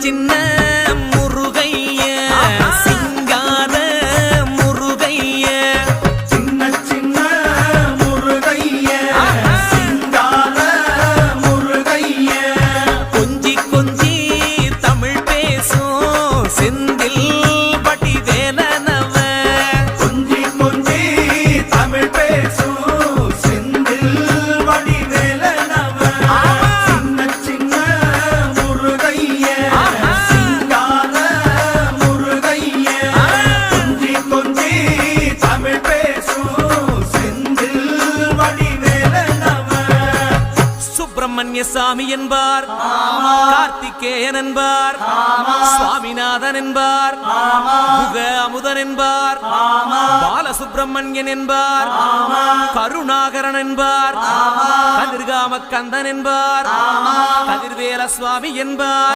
சின்ன முருகைய சிங்கார முருகைய சின்ன சின்ன முருகைய சிங்கார முருகைய கொஞ்சி கொஞ்சி தமிழ் பேசும் செந்தில் வடிவேலனவ கொஞ்சி கொஞ்சி தமிழ் பேசும் செந்தில் வடிவேலனவ சின்ன சின்ன முருகைய சிங்கார முருகைய கொஞ்சி கொஞ்சி தமிழ் பேசும் செந்தில் வடிவேலனவ சுப்பிரமணிய சாமி என்பார், கார்த்திகேயன் என்பார், சுவாமிநாதன் என்பார், முக அமுதன் என்பார், பாலசுப்பிரமணியன் என்பார், கருணாகரன் என்பார், கதிர்காம கந்தன் என்பார், கதிர்வேல சுவாமி என்பார்.